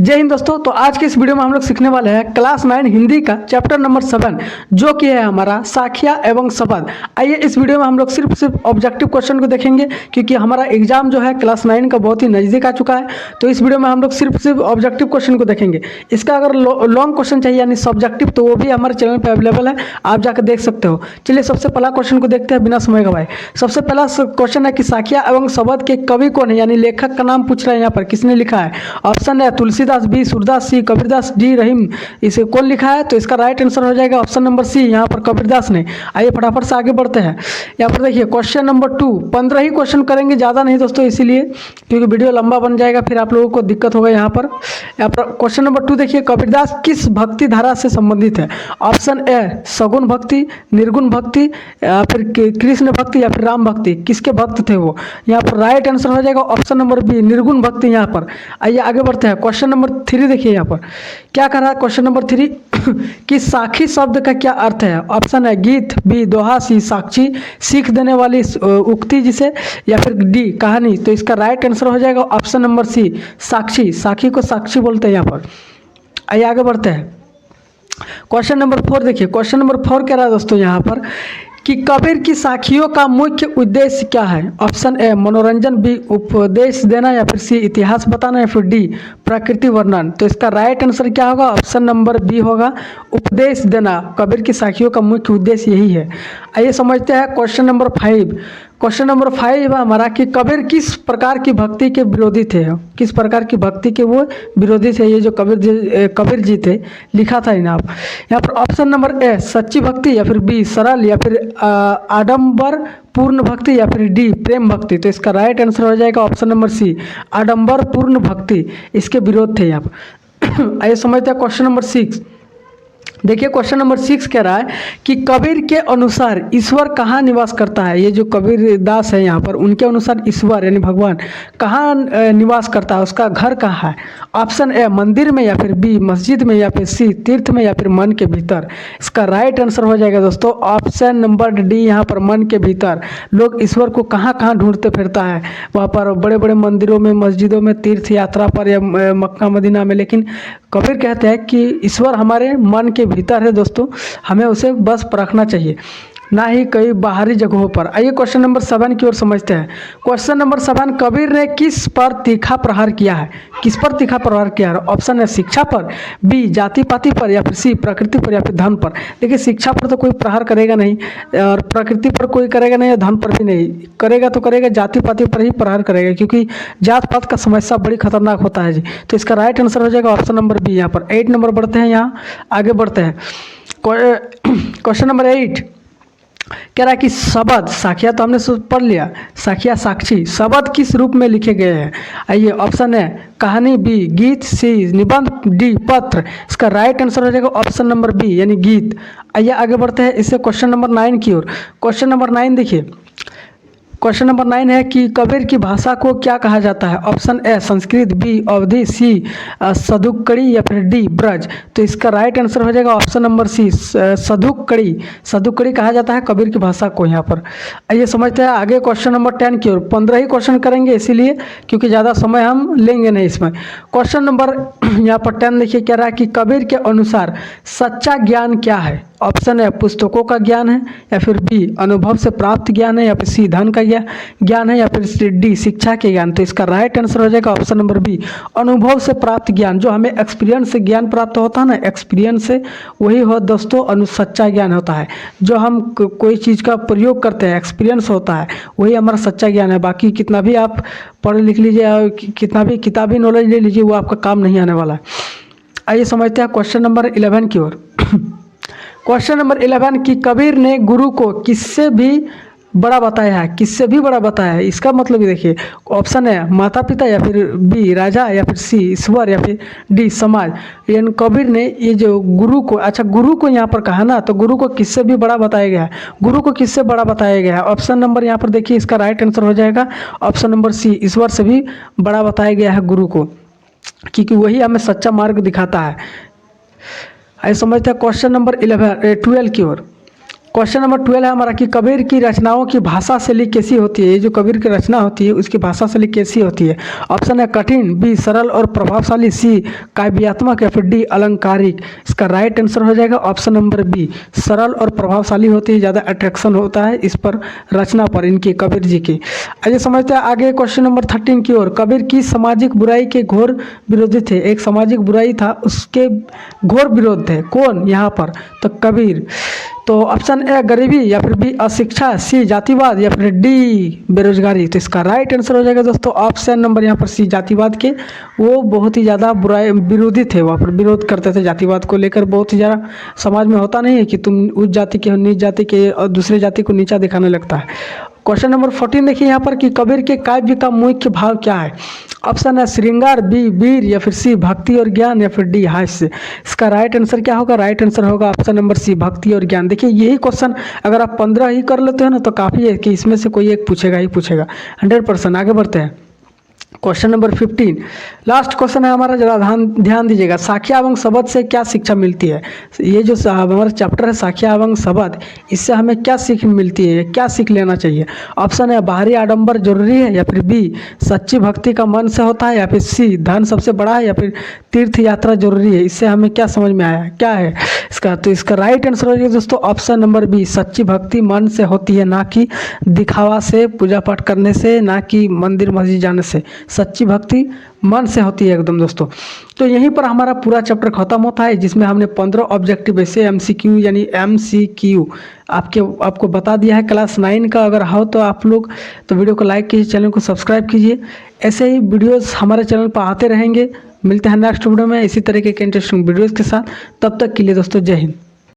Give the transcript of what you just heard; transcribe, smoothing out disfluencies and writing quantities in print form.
जय हिंद दोस्तों। तो आज के इस वीडियो में हम लोग सीखने वाले हैं क्लास 9 हिंदी का चैप्टर नंबर 7 जो कि है हमारा साखिया एवं शब्द। आइए इस वीडियो में हम लोग सिर्फ ऑब्जेक्टिव क्वेश्चन को देखेंगे क्योंकि हमारा एग्जाम जो है क्लास 9 का बहुत ही नज़दीक आ चुका है। तो इस वीडियो में हम लोग सिर्फ ऑब्जेक्टिव क्वेश्चन को देखेंगे। इसका अगर लॉन्ग क्वेश्चन चाहिए यानी सब्जेक्टिव तो वो भी हमारे चैनल पर अवेलेबल है, आप जाकर देख सकते हो। चलिए सबसे पहला क्वेश्चन को देखते हैं बिना समय गवाए। सबसे पहला क्वेश्चन है कि साखिया एवं शब्द के कवि कौन है, यानी लेखक का नाम पूछ रहे हैं यहाँ पर, किसने लिखा है। ऑप्शन है तुलसीदास, बी सूरदास, सी कबीरदास, डी रहीम। इसे कौन लिखा है तो इसका राइट आंसर हो जाएगा ऑप्शन नंबर सी, यहाँ पर कबीरदास ने। आइए फटाफट से आगे बढ़ते हैं। यहाँ पर देखिए क्वेश्चन नंबर 2, 15 ही क्वेश्चन करेंगे, ज़्यादा नहीं दोस्तों, इसीलिए क्योंकि वीडियो लंबा बन जाएगा, फिर आप लोगों को दिक्कत होगा। यहाँ पर क्वेश्चन नंबर 2 देखिए, कबीरदास किस भक्ति धारा से संबंधित है। ऑप्शन ए सगुण भक्ति, निर्गुण भक्ति, या फिर कृष्ण भक्ति, या फिर राम भक्ति। किसके भक्त थे वो। यहाँ पर राइट आंसर हो जाएगा ऑप्शन नंबर बी, निर्गुण भक्ति। यहाँ पर आइए आगे बढ़ते हैं। क्वेश्चन नंबर 3 देखिए यहाँ पर क्या कर रहा है। क्वेश्चन नंबर 3 कि साखी शब्द का क्या अर्थ है। ऑप्शन है गीत, बी दोहा, सी साक्षी सीख देने वाली उक्ति जिसे, या फिर डी कहानी। तो इसका राइट आंसर हो जाएगा ऑप्शन नंबर सी, साक्षी। साखी को साक्षी बोलते हैं यहाँ पर। आइए आगे बढ़ते हैं। क्वेश्चन नंबर 4 देखिए। क्वेश्चन नंबर 4 कह रहा है दोस्तों यहाँ पर कि कबीर की साखियों का मुख्य उद्देश्य क्या है। ऑप्शन ए मनोरंजन, बी उपदेश देना, या फिर सी इतिहास बताना, या फिर डी प्रकृति वर्णन। तो इसका राइट आंसर क्या होगा, ऑप्शन नंबर बी होगा, उपदेश देना। कबीर की साखियों का मुख्य उद्देश्य यही है। आइए समझते हैं क्वेश्चन नंबर 5। क्वेश्चन नंबर 5 है हमारा कि कबीर किस प्रकार की भक्ति के विरोधी थे। किस प्रकार की भक्ति के वो विरोधी थे, ये जो कबीर जी थे, लिखा था इन्हें आप। यहाँ पर ऑप्शन नंबर ए सच्ची भक्ति, या फिर बी सरल, या फिर आडंबर पूर्ण भक्ति, या फिर डी प्रेम भक्ति। तो इसका राइट आंसर हो जाएगा ऑप्शन नंबर सी, आडंबर पूर्ण भक्ति। इसके विरोध थे यहाँ पर। आइए समझते हैं क्वेश्चन नंबर 6। देखिए क्वेश्चन नंबर 6 कह रहा है कि कबीर के अनुसार ईश्वर कहाँ निवास करता है। ये जो कबीर दास है यहाँ पर, उनके अनुसार ईश्वर यानी भगवान कहाँ निवास करता है, उसका घर कहाँ है। ऑप्शन ए मंदिर में, या फिर बी मस्जिद में, या फिर सी तीर्थ में, या फिर मन के भीतर। इसका राइट आंसर हो जाएगा दोस्तों ऑप्शन नंबर डी, यहाँ पर मन के भीतर। लोग ईश्वर को कहाँ कहाँ ढूंढते फिरता है, वहाँ पर बड़े बड़े मंदिरों में, मस्जिदों में, तीर्थ यात्रा पर, या मक्का मदीना में। लेकिन कबीर कहते हैं कि ईश्वर हमारे मन के भीतर है दोस्तों, हमें उसे बस परखना चाहिए, ना ही कई बाहरी जगहों पर। आइए क्वेश्चन नंबर 7 की ओर समझते हैं। क्वेश्चन नंबर 7, कबीर ने किस पर तीखा प्रहार किया है। किस पर तीखा प्रहार किया है। ऑप्शन है शिक्षा पर, बी जाति पाति पर, या फिर सी प्रकृति पर, या फिर धन पर। देखिए शिक्षा पर तो कोई प्रहार करेगा नहीं, और प्रकृति पर कोई करेगा नहीं, और धन पर भी नहीं करेगा। तो करेगा जाति पाति पर ही प्रहार करेगा, क्योंकि जात पात का समस्या बड़ी खतरनाक होता है जी। तो इसका राइट आंसर हो जाएगा ऑप्शन नंबर बी। यहाँ पर 8 नंबर बढ़ते हैं, यहाँ आगे बढ़ते हैं। क्वेश्चन नंबर 8 कह रहा है कि शब्द, साखिया तो हमने पढ़ लिया, साखिया साक्षी, शब्द किस रूप में लिखे गए हैं। आइए ऑप्शन है कहानी, बी गीत, सी निबंध, डी पत्र। इसका राइट आंसर हो जाएगा ऑप्शन नंबर बी यानी गीत। आइए आगे बढ़ते हैं इससे क्वेश्चन नंबर 9 की ओर। क्वेश्चन नंबर 9 देखिए। क्वेश्चन नंबर 9 है कि कबीर की भाषा को क्या कहा जाता है। ऑप्शन ए संस्कृत, बी अवधी, सी सदुक्कड़ी, या फिर डी ब्रज। तो इसका राइट आंसर हो जाएगा option number C, Sadhukkadi. Sadhukkadi कहा जाता है कबीर की भाषा को यहाँ पर। आइए समझते हैं आगे क्वेश्चन नंबर 10 की ओर। 15 ही क्वेश्चन करेंगे इसीलिए, क्योंकि ज़्यादा समय हम लेंगे नहीं इसमें। क्वेश्चन नंबर यहाँ पर 10 देखिए, कह रहा है कि कबीर के अनुसार सच्चा ज्ञान क्या है। ऑप्शन है पुस्तकों का ज्ञान है, या फिर बी अनुभव से प्राप्त ज्ञान है, या फिर सी धन का ज्ञान है, या फिर डी शिक्षा के ज्ञान। तो इसका राइट आंसर हो जाएगा ऑप्शन नंबर बी, अनुभव से प्राप्त ज्ञान। जो हमें एक्सपीरियंस से ज्ञान प्राप्त होता है ना, एक्सपीरियंस से, वही हो दोस्तों सच्चा ज्ञान होता है। जो हम कोई चीज़ का प्रयोग करते हैं, एक्सपीरियंस होता है, वही हमारा सच्चा ज्ञान है। बाकी कितना भी आप पढ़ लिख लीजिए, कितना भी किताबी नॉलेज ले लीजिए, वो आपका काम नहीं आने वाला है। आइए समझते हैं क्वेश्चन नंबर 11 की ओर। क्वेश्चन नंबर 11 कि कबीर ने गुरु को किससे भी बड़ा बताया है। किससे भी बड़ा बताया है, इसका मतलब ये देखिए, ऑप्शन है माता पिता, या फिर बी राजा, या फिर सी ईश्वर, या फिर डी समाज। यानी कबीर ने ये जो गुरु को, अच्छा गुरु को यहाँ पर कहा ना, तो गुरु को किससे भी बड़ा बताया गया है। गुरु को किससे बड़ा बताया गया है। ऑप्शन नंबर यहाँ पर देखिए, इसका राइट आंसर हो जाएगा ऑप्शन नंबर सी, ईश्वर से भी बड़ा बताया गया है गुरु को, क्योंकि वही हमें सच्चा मार्ग दिखाता है। आइए समझते हैं क्वेश्चन नंबर 12 की ओर। क्वेश्चन नंबर 12 है हमारा कि कबीर की रचनाओं की भाषा शैली कैसी होती है। ये जो कबीर की रचना होती है उसकी भाषा शैली कैसी होती है। ऑप्शन है कठिन, बी सरल और प्रभावशाली, सी काव्यात्मक या फिर डी अलंकारिक। इसका राइट आंसर हो जाएगा ऑप्शन नंबर बी, सरल और प्रभावशाली होती है, ज़्यादा अट्रैक्शन होता है इस पर, रचना पर इनकी, कबीर जी की। आइए समझते हैं आगे क्वेश्चन नंबर 13 की ओर। कबीर की सामाजिक बुराई के घोर विरोधी थे। एक सामाजिक बुराई था उसके घोर विरोध थे, कौन यहाँ पर, तो कबीर। तो ऑप्शन ए गरीबी या फिर बी अशिक्षा, सी जातिवाद या फिर डी बेरोजगारी। तो इसका राइट आंसर हो जाएगा दोस्तों ऑप्शन नंबर यहाँ पर सी, जातिवाद के। वो बहुत ही ज़्यादा बुराई विरोधी थे, वहाँ पर विरोध करते थे जातिवाद को लेकर। बहुत ही ज़्यादा समाज में होता नहीं है कि तुम उच्च जाति के हो, नीच जाति के, और दूसरे जाति को नीचा दिखाने लगता है। क्वेश्चन नंबर 14 देखिए यहाँ पर कि कबीर के काव्य का मुख्य भाव क्या है। ऑप्शन है श्रृंगार, बी वीर या फिर सी भक्ति और ज्ञान या फिर डी हास्य। इसका राइट आंसर क्या होगा, राइट आंसर होगा ऑप्शन नंबर सी, भक्ति और ज्ञान। देखिए यही क्वेश्चन अगर आप 15 ही कर लेते हो ना तो काफ़ी है कि इसमें से कोई एक पूछेगा ही पूछेगा 100%। आगे बढ़ते हैं क्वेश्चन नंबर 15, लास्ट क्वेश्चन है हमारा, जरा ध्यान दीजिएगा। साखिया एवं शबद से क्या शिक्षा मिलती है। ये जो हमारा चैप्टर है साखिया एवं शबद, इससे हमें क्या सीख मिलती है, क्या सीख लेना चाहिए। ऑप्शन है बाहरी आडंबर जरूरी है या फिर बी सच्ची भक्ति का मन से होता है या फिर सी धन सबसे बड़ा है या फिर तीर्थ यात्रा जरूरी है। इससे हमें क्या समझ में आया, क्या है इसका, तो इसका राइट आंसर हो जाएगा दोस्तों ऑप्शन नंबर बी, सच्ची भक्ति मन से होती है, ना कि दिखावा से, पूजा पाठ करने से, ना कि मंदिर मस्जिद जाने से। सच्ची भक्ति मन से होती है एकदम दोस्तों। तो यहीं पर हमारा पूरा चैप्टर खत्म होता है, जिसमें हमने 15 ऑब्जेक्टिव ऐसे MCQ यानी MCQ आपको बता दिया है क्लास 9 का। अगर हो तो आप लोग तो वीडियो को लाइक कीजिए, चैनल को सब्सक्राइब कीजिए। ऐसे ही वीडियोस हमारे चैनल पर आते रहेंगे। मिलते हैं नेक्स्ट वीडियो में इसी तरीके के इंटरेस्टिंग वीडियोज़ के साथ। तब तक के लिए दोस्तों जय हिंद।